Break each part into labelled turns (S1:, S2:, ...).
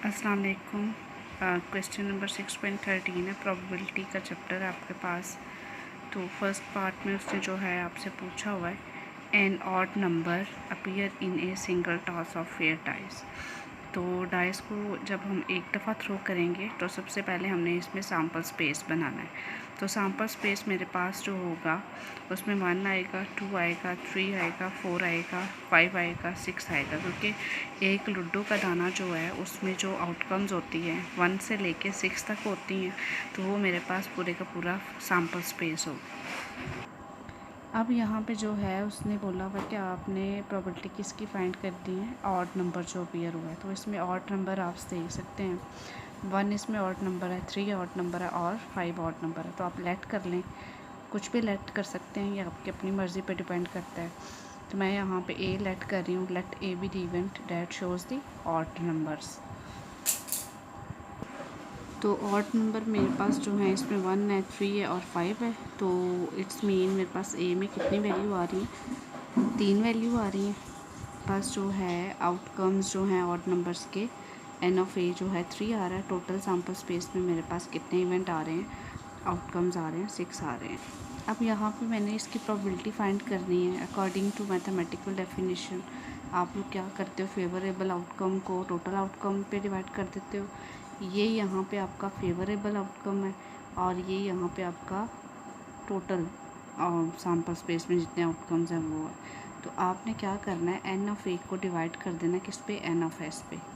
S1: अस्सलाम वालेकुम। Question number 6.13 है, प्रोबेबिलिटी का चैप्टर आपके पास। तो फर्स्ट पार्ट में उसने जो है आपसे पूछा हुआ है an odd number appear in a single toss of fair dice. तो डाइस को जब हम एक दफ़ा थ्रो करेंगे तो सबसे पहले हमने इसमें सैम्पल स्पेस बनाना है। तो सैम्पल स्पेस मेरे पास जो होगा उसमें 1 आएगा, 2 आएगा, 3 आएगा, 4 आएगा, 5 आएगा, 6 आएगा, क्योंकि एक लूडो का दाना जो है उसमें जो आउटकम्स होती हैं 1 से लेके 6 तक होती हैं, तो वो मेरे पास पूरे का पूरा सैम्पल स्पेस होगा। अब यहाँ पे जो है उसने बोला हुआ कि आपने प्रोबेबिलिटी किसकी फाइंड कर दी है, ऑड नंबर जो अपीयर हुआ है। तो इसमें ऑड नंबर आप देख सकते हैं, 1 इसमें ऑड नंबर है, 3 ऑड नंबर है और 5 ऑड नंबर है। तो आप लेट कर लें, कुछ भी लेट कर सकते हैं, ये आपकी अपनी मर्ज़ी पे डिपेंड करता है। तो मैं यहाँ पे ए लेट कर रही हूँ, let A be the event that shows the odd numbers. तो ऑड नंबर मेरे पास जो है इसमें 1 है, 3 है और 5 है। तो इट्स मीन मेरे पास ए में कितनी वैल्यू आ रही है, 3 वैल्यू आ रही है। पास जो है आउटकम्स जो हैं ऑड नंबर्स के, एन ऑफ ए जो है 3 आ रहा है। टोटल सैम्पल स्पेस में मेरे पास कितने इवेंट आ रहे हैं, आउटकम्स आ रहे हैं 6 आ रहे हैं। अब यहाँ पे मैंने इसकी प्रोबेबिलिटी फाइंड करनी है अकॉर्डिंग टू मैथमेटिकल डेफिनेशन। आप लोग क्या करते हो, फेवरेबल आउटकम को टोटल आउटकम पे डिवाइड कर देते हो। ये यहाँ पे आपका फेवरेबल आउटकम है और ये यहाँ पे आपका टोटल सैम्पल स्पेस में जितने आउटकम्स हैं वो है। तो आपने क्या करना है, एन ऑफ ए को डिवाइड कर देना किस पे, एन ऑफ एस पे।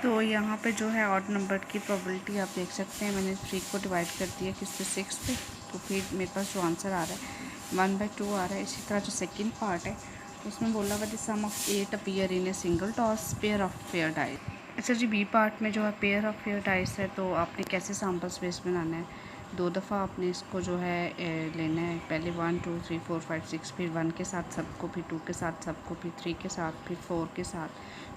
S1: तो यहाँ पे जो है ऑड नंबर की प्रोबेबिलिटी आप देख सकते हैं, मैंने 3 को डिवाइड कर दिया किस पे, 6 पे। तो फिर मेरे पास जो आंसर आ रहा है 1/2 आ रहा है। इसी तरह जो सेकंड पार्ट है उसमें बोला हुआ the sum of 8 appear in a single toss pair of fair dice. अच्छा जी, बी पार्ट में जो है पेयर ऑफ फेयर डाइस है, तो आपने कैसे सैम्पल स्पेस बनाना है, 2 दफ़ा आपने इसको जो है लेना है। पहले 1 2 3 4 5 6, फिर 1 के साथ सबको, फिर 2 के साथ सबको, फिर 3 के साथ, फिर 4 के साथ,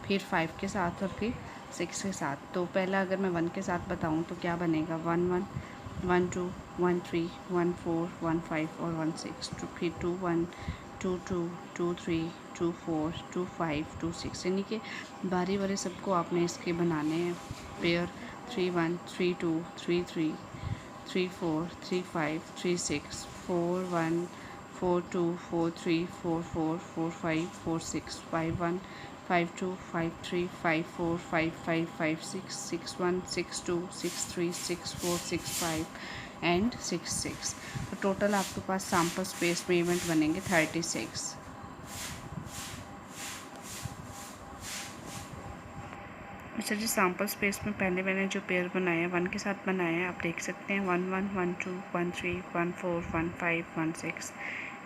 S1: फिर 5 के साथ और फिर 6 के साथ। तो पहला अगर मैं 1 के साथ बताऊं तो क्या बनेगा, 1 1 1 2 1 3 1 4 1 5 और 1 6। तो फिर 2 1 2 2 2 3 2 4 2 5 2 6, यानी कि बारी बारी सबको आपने इसके बनाने हैं पेयर। 3 1 3 2 3 3 3 4 3 5 3 6 4 1 4 2 4 3 4 4 4 5 4 6 5 1 5 2 5 3 5 4 5 5 5 6 6 1 6 2 6 3 6 4 6 5 एंड 6 6। तो टोटल आपके पास सैम्पल स्पेस में इवेंट बनेंगे 36। अच्छा जी, सैम्पल स्पेस में पहले मैंने जो पेयर बनाए हैं 1 के साथ बनाए हैं, आप देख सकते हैं 1 1 1 2 1 3 1 4 1 5 1 6।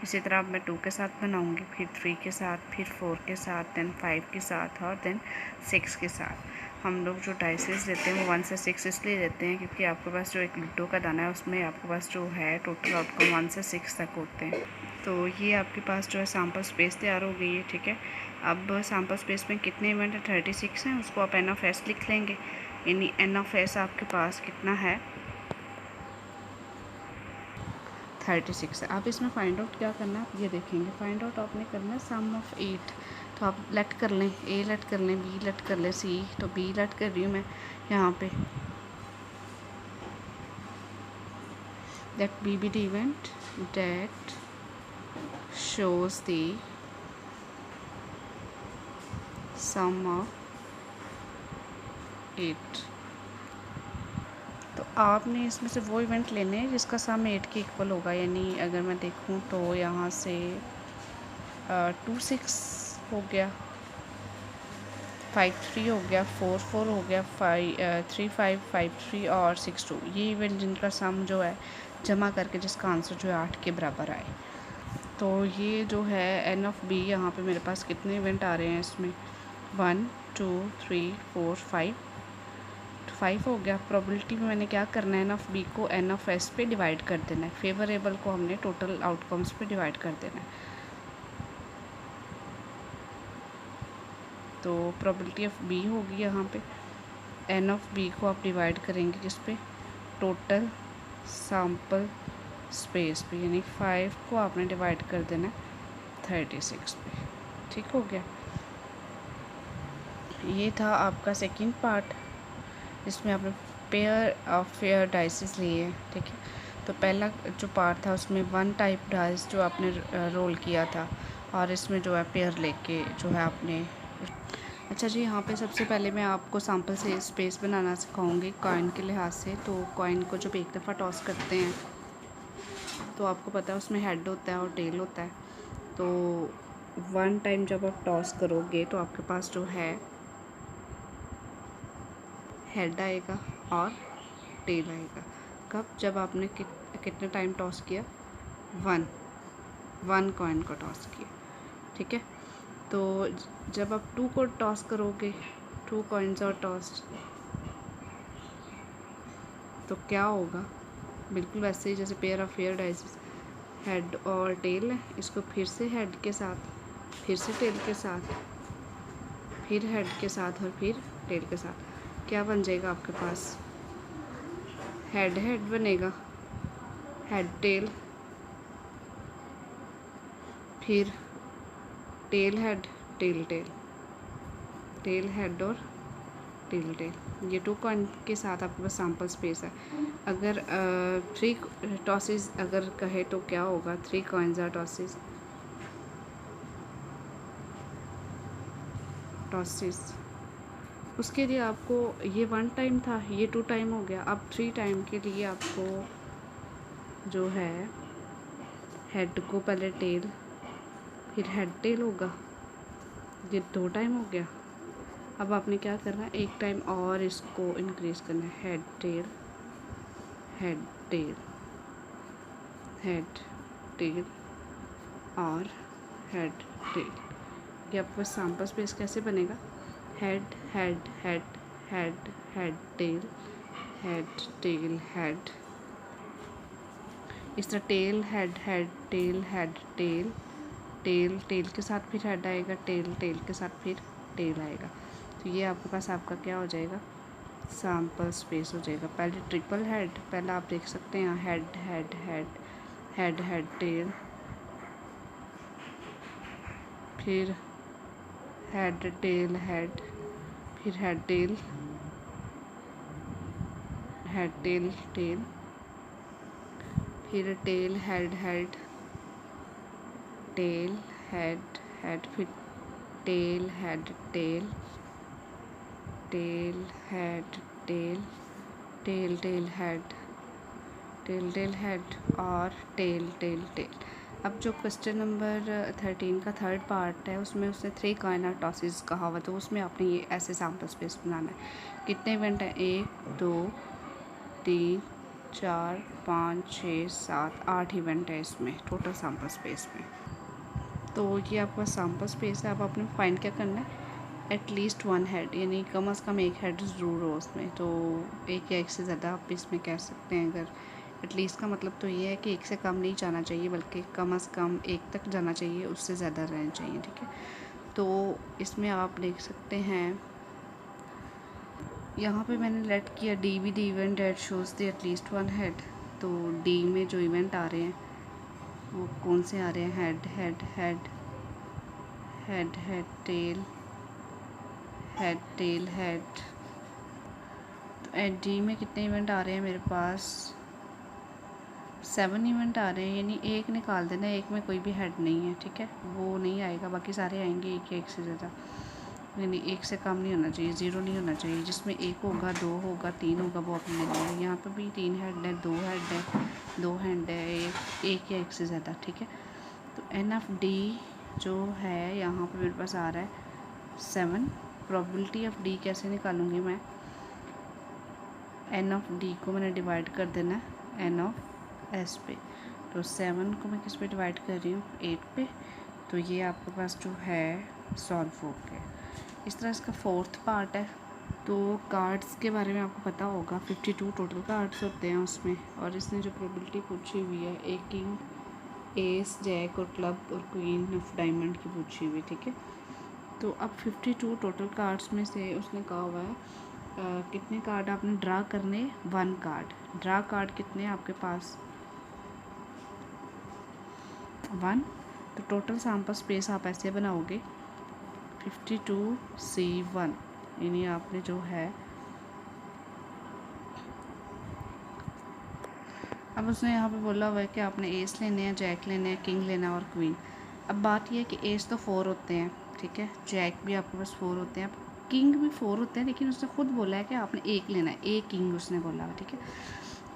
S1: इसी तरह अब मैं 2 के साथ बनाऊंगी, फिर 3 के साथ, फिर 4 के साथ, देन 5 के साथ और देन 6 के साथ। हम लोग जो डाइसेस देते हैं वो 1 से 6 इसलिए देते हैं क्योंकि आपके पास जो एक लूडो का दाना है उसमें आपके पास जो है टोटल आउटकम 1 से 6 तक होते हैं। तो ये आपके पास जो है सैम्पल स्पेस तैयार हो गई है, ठीक है। अब सैम्पल स्पेस में कितने इवेंट है, 36 हैं, उसको आप एन ऑफ एस लिख लेंगे। यानी एन ऑफ एस आपके पास कितना है, 36 है। आप इसमें फाइंड आउट क्या करना है, आप ये देखेंगे। फाइंड आउट आपने करना है सम ऑफ 8। तो आप लेट कर लें, ए लेट कर लें, बी लेट कर लें, सी। तो बी लेट कर रही हूँ मैं यहाँ पे, that B be the event that shows the sum of 8। तो आपने इसमें से वो इवेंट लेने हैं जिसका सम 8 के इक्वल होगा। यानी अगर मैं देखूँ तो यहाँ से 2 6 हो गया, 5 3 हो गया, 4 4 हो गया, 3 5 5 3 और 6 2। ये इवेंट जिनका सम जो है जमा करके जिसका आंसर जो है 8 के बराबर आए। तो ये जो है एन ऑफ बी, यहाँ पे मेरे पास कितने इवेंट आ रहे हैं इसमें, 1 2 3 4 5 5 हो गया। प्रोबेबिलिटी में मैंने क्या करना है, एन ऑफ बी को एन ऑफ एस पे डिवाइड कर देना है, फेवरेबल को हमने टोटल आउटकम्स पे डिवाइड कर देना है। तो प्रोबेबिलिटी ऑफ बी होगी यहाँ पे एन ऑफ बी को आप डिवाइड करेंगे किस पे, टोटल सैम्पल स्पेस पे, यानी 5 को आपने डिवाइड कर देना 36 पे। ठीक हो गया। ये था आपका सेकंड पार्ट, इसमें आपने पेयर ऑफ फेयर डाइसेस लिए। ठीक है, तो पहला जो पार्ट था उसमें 1 टाइप डाइस जो आपने रोल किया था, और इसमें जो है पेयर लेके जो है आपने। अच्छा जी, यहाँ पे सबसे पहले मैं आपको सैम्पल से स्पेस बनाना सिखाऊंगी कॉइन के लिहाज से। तो कॉइन को जब एक दफ़ा टॉस करते हैं तो आपको पता है उसमें हेड होता है और टेल होता है। तो 1 टाइम जब आप टॉस करोगे तो आपके पास जो है हेड आएगा और टेल आएगा। कब? जब आपने कितने टाइम टॉस किया, 1 कॉइन को टॉस किया। ठीक है, तो जब आप 2 को टॉस करोगे, 2 कॉइन्स और टॉस, तो क्या होगा? बिल्कुल वैसे ही जैसे pair of fair dice, head और टेल है, इसको फिर से हेड के साथ, फिर से टेल के साथ, फिर हेड के साथ और फिर टेल के साथ, क्या बन जाएगा आपके पास? हेड हेड बनेगा, हेड टेल, फिर tail head, tail tail, tail head और टेल टेल। ये 2 कॉइन के साथ आपके पास सैम्पल स्पेस है। अगर 3 टॉसेस अगर कहे तो क्या होगा? 3 कॉइन्स आर टॉसेस, उसके लिए आपको ये 1 टाइम था, ये 2 टाइम हो गया। अब 3 टाइम के लिए आपको जो है हेड को पहले टेल, फिर हेड टेल होगा, ये 2 टाइम हो गया। अब आपने क्या करना है, एक टाइम और इसको इंक्रीज करना है, head tail, head tail, head tail और हेड टेल। ये आपका सैम्पल स्पेस कैसे बनेगा? Head head head head head tail, head tail head, इस तरह tail head head tail head tail, tail tail के साथ फिर हेड आएगा, टेल टेल के साथ फिर टेल आएगा। तो ये आपके पास आपका क्या हो जाएगा? सैम्पल स्पेस हो जाएगा। पहले ट्रिपल हेड, पहला आप देख सकते हैं head head head head head tail, फिर हेड टेल हेड, फिर head tail, head tail tail, फिर tail head head, tail head head, फिर tail head tail, tail head tail, tail tail head, tail tail head और tail tail tail. अब जो question number 13 का third part है उसमें उसने 3 कॉइन और टॉसेस कहा हुआ, तो उसमें आपने ये ऐसे सैम्पल स्पेस बनाना है। कितने इवेंट हैं? 1 2 3 4 5 6 7 8 इवेंट है इसमें टोटल सैम्पल स्पेस में। तो ये आपका सैम्पल स्पेस है। अब आपने फाइंड क्या करना है? एटलीस्ट 1 हेड, यानी कम से कम एक हेड ज़रूर हो उसमें। तो एक या एक से ज़्यादा आप इसमें कह सकते हैं। अगर एटलीस्ट का मतलब तो ये है कि एक से कम नहीं जाना चाहिए, बल्कि कम से कम एक तक जाना चाहिए, उससे ज़्यादा रहना चाहिए। ठीक है, तो इसमें आप देख सकते हैं यहाँ पे मैंने लेट किया D be the event that shows the at least 1 head. तो डी में जो इवेंट आ रहे हैं वो कौन से आ रहे हैं? Head head head head head tail, head tail head. तो एट डी में कितने इवेंट आ रहे हैं मेरे पास? 7 इवेंट आ रहे हैं, यानी एक निकाल देना, एक में कोई भी हेड नहीं है। ठीक है, वो नहीं आएगा, बाकी सारे आएंगे एक या एक से ज़्यादा, यानी एक से कम नहीं होना चाहिए, 0 नहीं होना चाहिए। जिसमें 1 होगा, 2 होगा, 3 होगा, वो अपने ले लेंगे। यहाँ पर भी 3 हेड है, 2 हेड है, 2 हैंड है, एक या एक से ज़्यादा। ठीक है, तो एन ऑफ डी जो है यहाँ पे मेरे पास आ रहा है 7। प्रोबेबिलिटी ऑफ डी कैसे निकालूंगी मैं? एन ऑफ डी को मैंने डिवाइड कर देना है एन ऑफ एस पे। तो 7 को मैं किस पे डिवाइड कर रही हूँ? 8 पे। तो ये आपके पास जो है सॉल्व हो गया। इस तरह इसका फोर्थ पार्ट है। तो कार्ड्स के बारे में आपको पता होगा, 52 टोटल कार्ड्स होते हैं उसमें, और इसने जो प्रोबेबिलिटी पूछी हुई है, एक किंग, एस, जैक और क्लब और क्वीन ऑफ डायमंड की पूछी हुई। ठीक है, तो अब 52 टोटल कार्ड्स में से उसने कहा हुआ है कितने कार्ड आपने ड्रा करने, 1 कार्ड। ड्रा कार्ड कितने आपके पास, 1। तो टोटल सैम्पल स्पेस आप ऐसे बनाओगे 52C1, यानी आपने जो है, अब उसने यहाँ पे बोला हुआ है कि आपने एस लेने हैं, जैक लेने हैं, किंग लेना है और क्वीन। अब बात यह है कि एस तो 4 होते हैं, ठीक है, जैक भी आपके पास 4 होते हैं, किंग भी 4 होते हैं, लेकिन उसने खुद बोला है कि आपने एक लेना है, एक किंग उसने बोला है, ठीक है।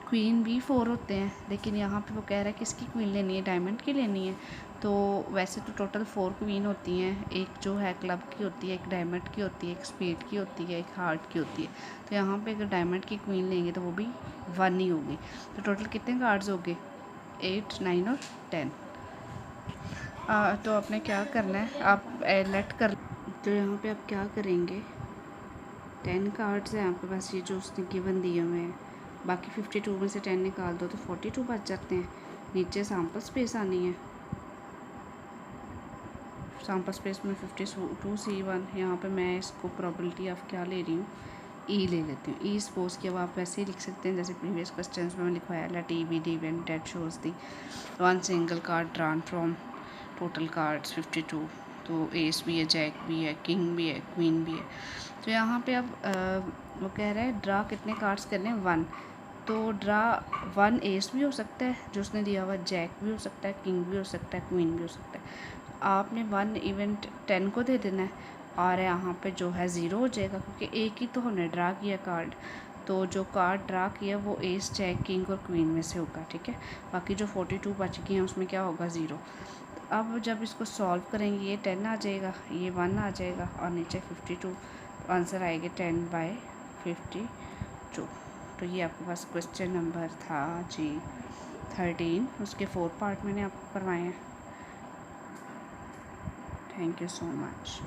S1: क्वीन भी 4 होते हैं, लेकिन यहाँ पे वो कह रहा है किसकी क्वीन लेनी है, डायमंड की लेनी है। तो वैसे तो टोटल 4 क्वीन होती हैं, एक जो है क्लब की होती है, एक डायमंड की होती है, एक स्पेड की होती है, एक हार्ट की होती है। तो यहाँ पे अगर डायमंड की क्वीन लेंगे तो वो भी 1 ही होगी। तो टोटल कितने कार्ड्स हो गए, 8, 9 और 10। तो आपने क्या करना है, आप लेट कर, तो यहाँ पे आप क्या करेंगे, 10 कार्ड्स हैं आपके पास, ये जो उसने गिवन दिए हुए हैं, बाकी 52 में से 10 निकाल दो तो 42 बच जाते हैं। नीचे सैम्पल स्पेस आनी है, सैम्पल स्पेस में 52C1, यहाँ पे मैं इसको प्रोबेबिलिटी ऑफ क्या ले रही हूँ, ई ले लेती हूँ। ई सपोज कि अब आप वैसे ही लिख सकते हैं जैसे प्रीवियस क्वेश्चंस में लिखवाया, let E be the when that shows the 1 single card drawn from total cards 52। तो एस भी है, जैक भी है, किंग भी है, क्वीन भी है। तो यहाँ पे अब वो कह रहा है ड्रा कितने कार्ड्स करने हैं, 1। तो ड्रा 1 एस भी हो सकता है जो उसने दिया हुआ, जैक भी हो सकता है, किंग भी हो सकता है, क्वीन भी हो सकता है। आपने 1 इवेंट 10 को दे देना है, और यहाँ पे जो है 0 हो जाएगा, क्योंकि एक ही तो हमने ड्रा किया कार्ड। तो जो कार्ड ड्रा किया वो एस, जैक, किंग और क्वीन में से होगा, ठीक है। बाकी जो 42 बच गए हैं उसमें क्या होगा, 0। अब जब इसको सॉल्व करेंगे ये 10 आ जाएगा, ये 1 आ जाएगा और नीचे 52, तो आंसर आएगा 10/52। तो ये आपके पास क्वेश्चन नंबर था जी 13, उसके 4 पार्ट मैंने आपको करवाए हैं। Thank you so much.